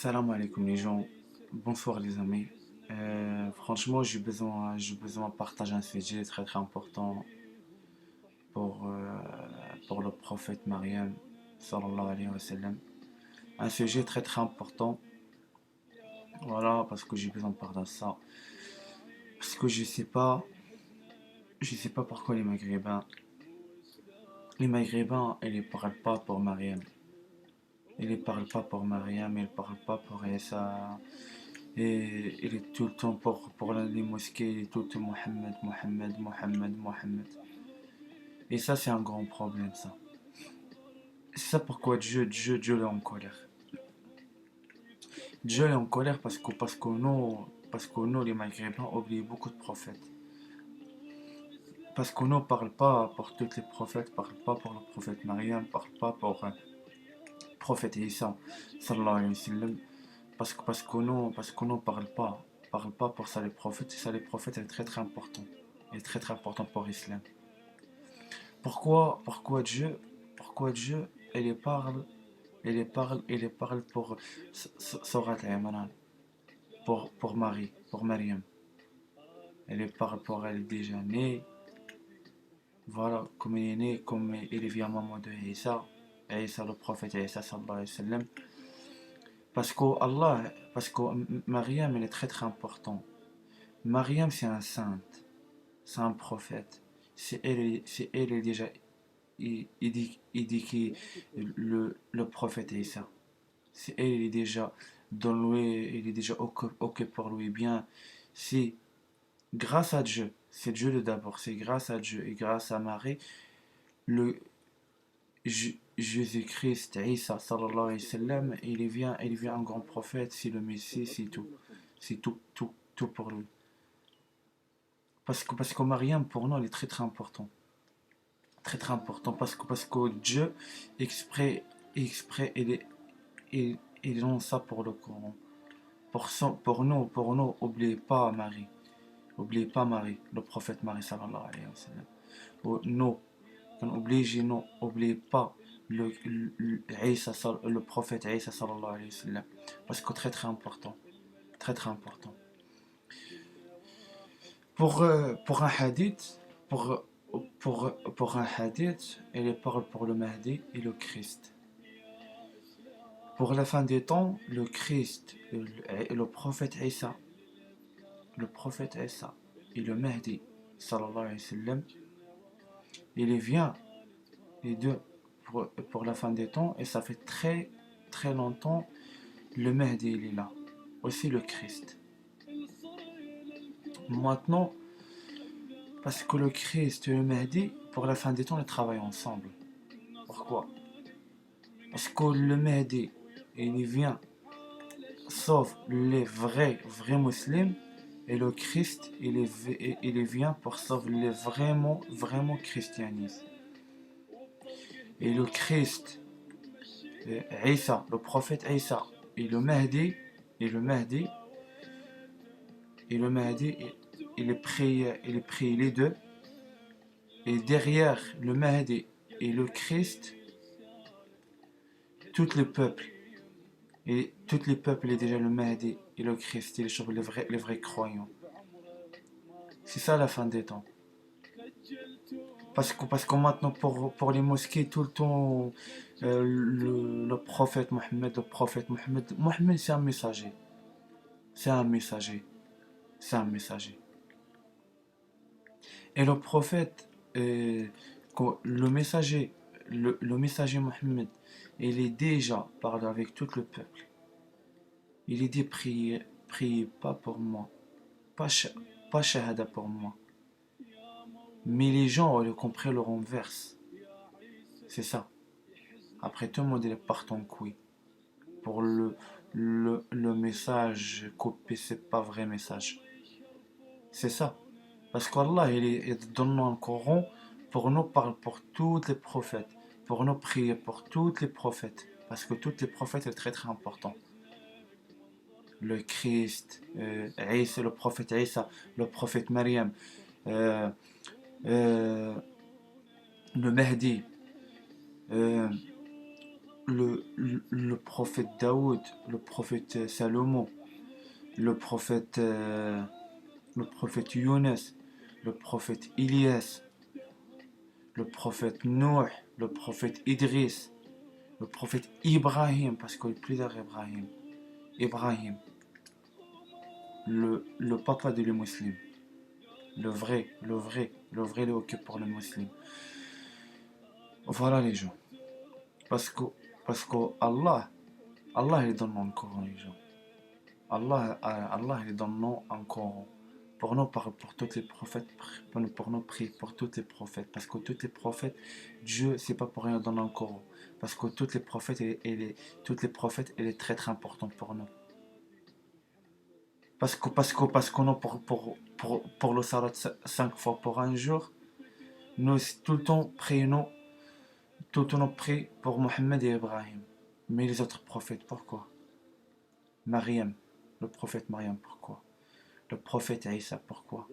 Salam alaikum les gens, bonsoir les amis. Franchement, j'ai besoin de partager un sujet très très important pour, euh, pour le prophète Mariam, sallallahu alayhi wa sallam. Un sujet très très important, voilà, parce que j'ai besoin de partager ça. Parce que je sais pas pourquoi les Maghrébins, ils ne parlent pas pour Mariam. Ils ne parlent pas pour Mariam, ils ne parlent pas pour Issa. Et il est tout le temps pour les mosquées, il est tout le temps Mohammed, Mohammed, Mohammed, Mohammed. Et ça, c'est un grand problème, ça. C'est ça pourquoi Dieu est en colère. Dieu est en colère parce que nous, les Maghrébins, oublions beaucoup de prophètes. Parce que nous ne parle pas pour tous les prophètes, ne parle pas pour le prophète Mariam, ne parle pas pour le prophète Issa, sallallahu alayhi wa sallam. Parce que nous parle pas pour ça les prophètes. Et ça, les prophètes, est très très important. Il est très très important pour l'islam. Pourquoi Dieu, il parle pour Surat Imran, pour Marie, pour Mariam. Il parle pour elle déjà née, voilà, comme il est né, comme il vient maman de Isa, Isa le prophète Isa sallallahu alayhi wa sallam. Parce que Mariam, elle est très très important. Mariam, c'est un sainte, c'est un prophète. C'est elle est déjà il dit que le prophète Isa. C'est elle, il est déjà dans lui, il est déjà ok pour lui bien. C'est grâce à Dieu, c'est Dieu le d'abord, c'est grâce à Dieu et grâce à Marie, le Jésus-Christ, Isa, sallallahu alayhi wa sallam, il vient un grand prophète, c'est le Messie, c'est tout. C'est tout, tout, tout pour lui. Parce que Mariam, pour nous, elle est très très important. Très très important parce que Dieu exprès il lance ça pour le Coran. Pour nous, oubliez pas Marie, le prophète Marie sallallahu alayhi wa sallam. Nous, n'oubliez pas le prophète Isa sallallahu alayhi wa sallam. Parce que très très important, très très important. Pour un hadith, pour un hadith, il parle pour le Mahdi et le Christ. Pour la fin des temps, le Christ, le prophète Isa, et le Mahdi, sallallahu alayhi wa sallam, il vient, les deux, pour la fin des temps, et ça fait très très longtemps, le Mahdi il est là, aussi le Christ. Maintenant, parce que le Christ et le Mahdi, pour la fin des temps, ils travaillent ensemble. Pourquoi? Parce que le Mahdi, il vient, sauve les vrais musulmans, et le Christ, il vient pour sauver les vraiment christianisme. Et le Christ, Isa, le prophète Isa, et le Mahdi, et le Mahdi, et le Mahdi, il est pris les deux. Et derrière le Mahdi et le Christ, tout le peuple, est déjà le Mahdi et le Christ, et les vrais croyants. C'est ça la fin des temps. Parce que maintenant, pour les mosquées, tout le temps, le prophète Mohammed, c'est un messager. C'est un messager. C'est un messager. Et le prophète, le messager, le messager Mohammed, il est déjà parlé avec tout le peuple. Il est dit priez pas pour moi, pas, pas shahada pour moi. Mais les gens ont compris le renverse. C'est ça. Après tout le monde est parti en couille. Pour le message coupé, c'est pas vrai message. C'est ça. Parce qu'Allah, il donne un Coran pour nous parler pour tous les prophètes. Pour nous prier pour tous les prophètes. Parce que tous les prophètes sont très très importants. Le Christ, Isa, le prophète Isa, le prophète Mariam, euh, euh, le Mahdi, euh, le prophète Daoud, le prophète Salomon, le prophète, euh, le prophète Younes, le prophète Ilias, le prophète Noé, le prophète Idriss, le prophète Ibrahim, parce qu'il y a plusieurs Ibrahim, le papa de les musulmans, le hockey pour les musulmans. Voilà les gens. Parce que, parce que Allah il donne encore les gens. Allah il donne encore. Pour nous, pour tous les prophètes, pour nous prier pour tous les prophètes. Parce que tous les prophètes, Dieu, c'est pas pour rien donne encore. Parce que tous les prophètes, il est très très important pour nous. Parce que nous, pour le salat 5 fois pour un jour, nous tout le temps prions, pour Mohammed et Ibrahim. Mais les autres prophètes, pourquoi? Mariam, le prophète Mariam, pourquoi? Le prophète Isa, pourquoi?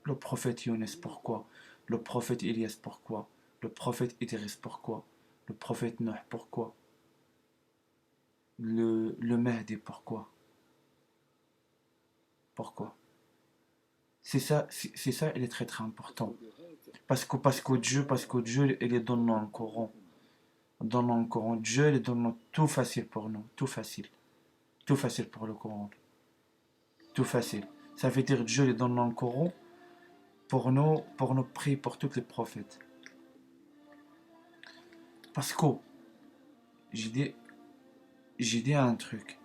Le prophète Younes, pourquoi? Le prophète Elias, pourquoi? Le prophète Idriss, pourquoi? Le prophète Nuh, pourquoi? Le Mahdi, pourquoi? Pourquoi? C'est ça, il est très très important. Parce que Dieu, il est dans le Coran. Dans le Coran, Dieu, il est donne tout facile pour nous, tout facile. Tout facile pour le Coran. Tout facile. Ça veut dire Dieu, il est dans le Coran pour nous prier pour tous les prophètes. Parce que j'ai dit, j'ai dit un truc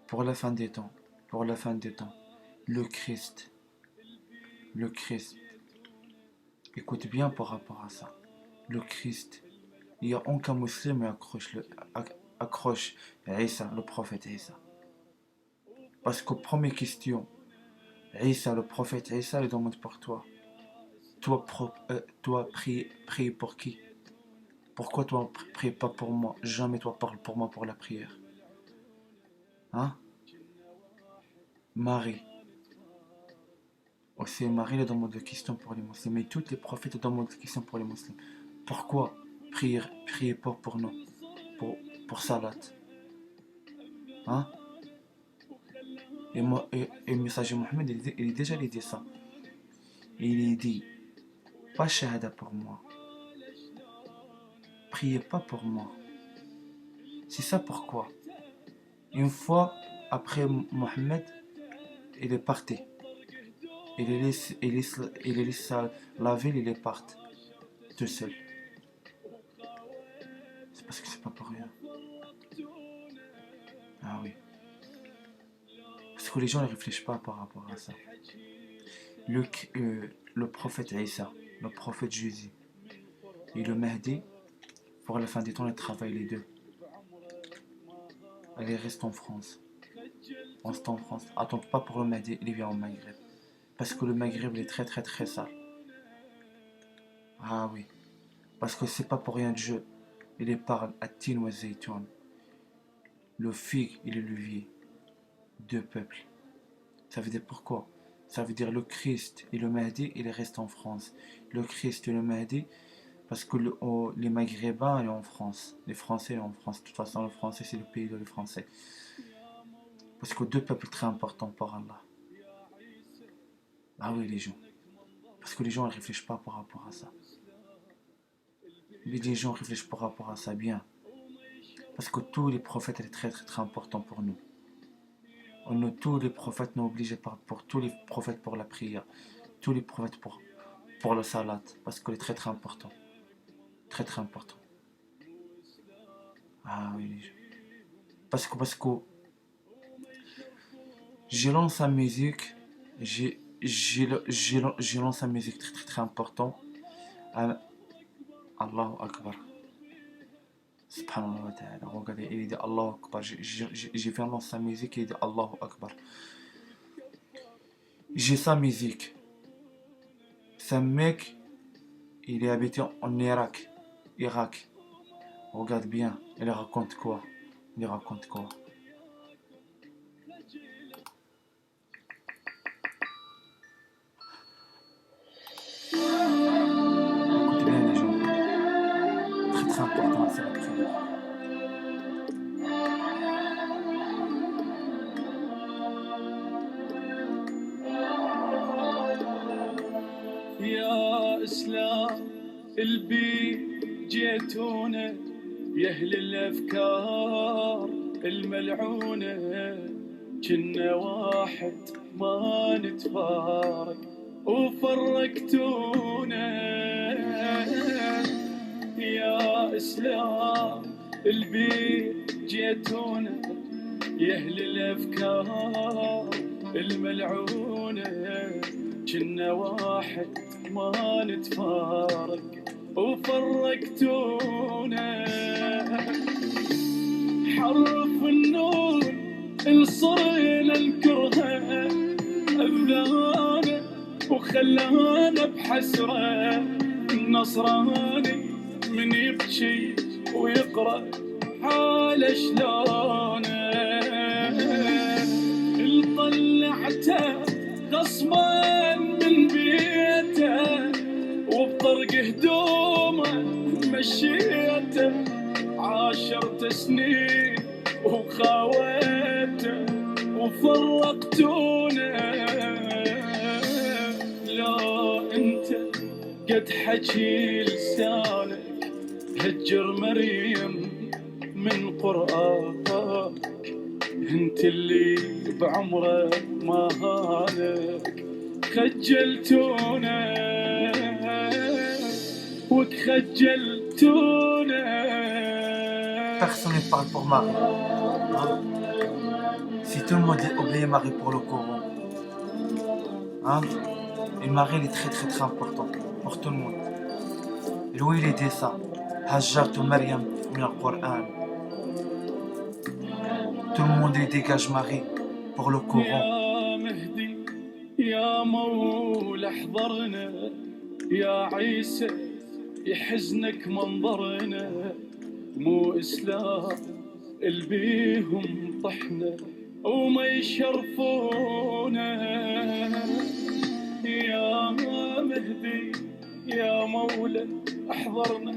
pour la fin des temps. Pour la fin des temps. Le Christ. Écoute bien par rapport à ça. Le Christ. Il n'y a aucun musulman qui accroche Isa, le prophète Isa. Parce que première question, Isa, le prophète Isa, il demande pour toi. Toi prie pour qui? Pourquoi toi prie pas pour moi? Jamais toi parle pour moi pour la prière. Hein? Marie. Aussi Marie demande des questions pour les musulmans. Mais tous les prophètes demandent des questions pour les musulmans. Pourquoi prier pas pour nous? Pour Salat. Hein? Et le messager Mohammed, il déjà dit ça. Il dit, pas shahada pour moi. Priez pas pour moi. C'est ça pourquoi. Une fois après Mohammed, il est parti. Il laisse la ville, il est parti. Tout seul. C'est parce que c'est pas pour rien. Ah oui. Parce que les gens ne réfléchissent pas par rapport à ça. Le prophète Isa, le prophète Jésus et le Mahdi, pour la fin des temps, ils travaillent les deux. Allez, reste en France. On reste en France. Attends pas pour le Mahdi, il vient au Maghreb. Parce que le Maghreb, il est très très très sale. Ah oui. Parce que c'est pas pour rien Dieu. Il parle à Tin wa Zaytoun. Le figue et le levier. Deux peuples. Ça veut dire pourquoi? Ça veut dire le Christ et le Mahdi, il reste en France. Le Christ et le Mahdi, parce que les Maghrébins, ils sont en France. Les Français, ils sont en France. De toute façon, le Français, c'est le pays des Français. Parce que deux peuples très importants pour Allah. Ah oui, les gens. Parce que les gens ne réfléchissent pas par rapport à ça. Mais les gens réfléchissent par rapport à ça bien. Parce que tous les prophètes sont très très très importants pour nous. Tous les prophètes nous obligés pour tous les prophètes pour la prière. Tous les prophètes pour le salat. Parce qu'il est très très important. Très très important. Ah oui, les gens. Parce que j'ai lancé la musique. J'ai lancé la musique très très très important. Allahu Akbar. Subhanallah wa ta'ala. Regardez, il dit Allahu Akbar. J'ai fait lancer sa musique et il dit Allahu Akbar. J'ai sa musique. C'est un mec, il est habité en Irak. Regarde bien, il raconte quoi? Écoutez bien les gens. Très très important, c'est la prière. إسلام البي جيتونا يا أهل الأفكار الملعونة، كنا واحد ما نتفارق وفرقتونا. يا إسلام البي جيتونا يا أهل الأفكار الملعونة، كنا واحد ما نتفارق وفرقتونا. حرف النور الصيل الكرهة أذانا وخلانا بحسرة، النصراني من يبكي ويقرأ حاله شلونه، طلعته غصبا من بيته وبطرق هدومه مشيته، 10 سنين وخاوته وفرقتونا. لا انت قد حكي لسانك هجر مريم من قرآن، انت اللي بعمره ما هانك خجلتونا وتخجلتونا. Personne ne parle pour Marie. Hein? Si tout le monde est oublié Marie pour le Coran, hein? Et Marie, elle est très très très importante pour tout le monde. Louis, il dit ça. Hajjartu Maryam min al-Qur'an. Tout le monde il dégage Marie pour le Coran. يا مهدي يا مولى احضرنا، يا عيسى يحزنك منظرنا، مو إسلام البيهم طحنا وما يشرفونا. يا مهدي يا مولى احضرنا،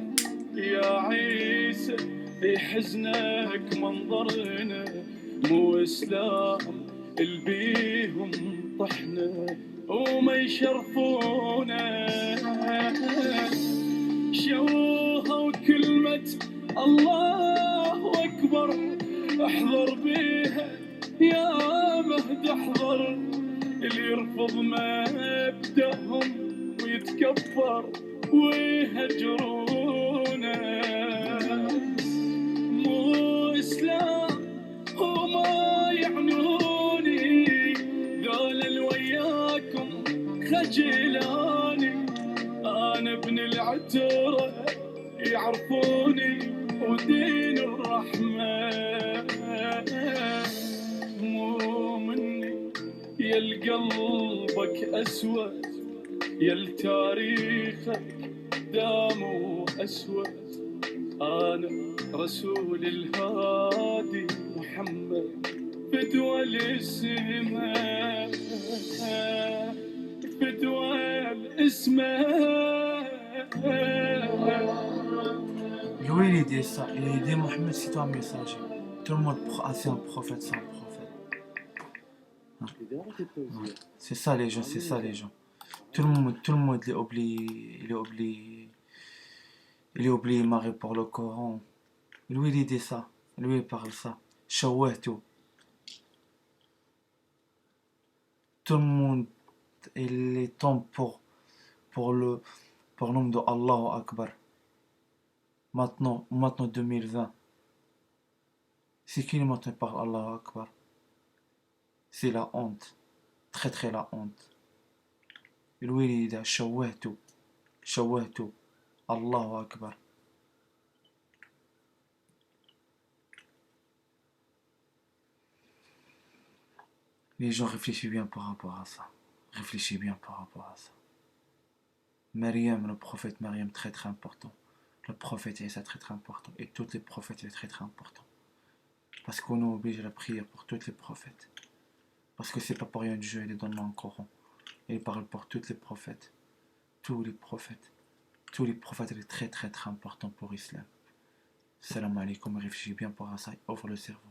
يا عيسى يحزنك منظرنا، مو إسلام البيهم طحنا وما يشرفونا. شوهوا كلمة الله أكبر احضر بيها يا مهد احضر، اللي يرفض مبدأهم ويتكبر ويهجرونا. مو إسلام وما يعنوني ذول الوياكم خجلاني، أنا ابن العترة يعرفوني ودين الرحمة. مو مني يا قلبك أسود، يا تاريخك دامه أسود، أنا رسول الهادي محمد فدوى الاسماء فدوى الاسماء. Louis, il dit ça. Il dit Mohammed, c'est toi un messager. Tout le monde c'est un prophète, c'est un prophète. Hein? C'est ça les gens, c'est ça les gens. Tout le monde il oublie Marie pour le Coran. Lui il dit ça, lui il parle ça. Shawahtu. Tout le monde il est temps pour le nom de Allahu Akbar. Maintenant 2020. C'est qui maintenant par Allahu Akbar? C'est la honte. Très très la honte. Lui il dit Shawahtu. Allahu Akbar. Les gens réfléchissent bien par rapport à ça. Réfléchissez bien par rapport à ça. Maryam, le prophète Maryam, très très important. Le prophète Isa, très très important. Et tous les prophètes, c'est très très important. Parce qu'on oblige la prière pour tous les prophètes. Parce que c'est pas pour rien Dieu, il est dans le Coran. Il parle pour tous les prophètes. Tous les prophètes. Tous les prophètes, c'est très très très important pour l'islam. Salam alaikum, réfléchissez bien par rapport à ça. Ouvre le cerveau.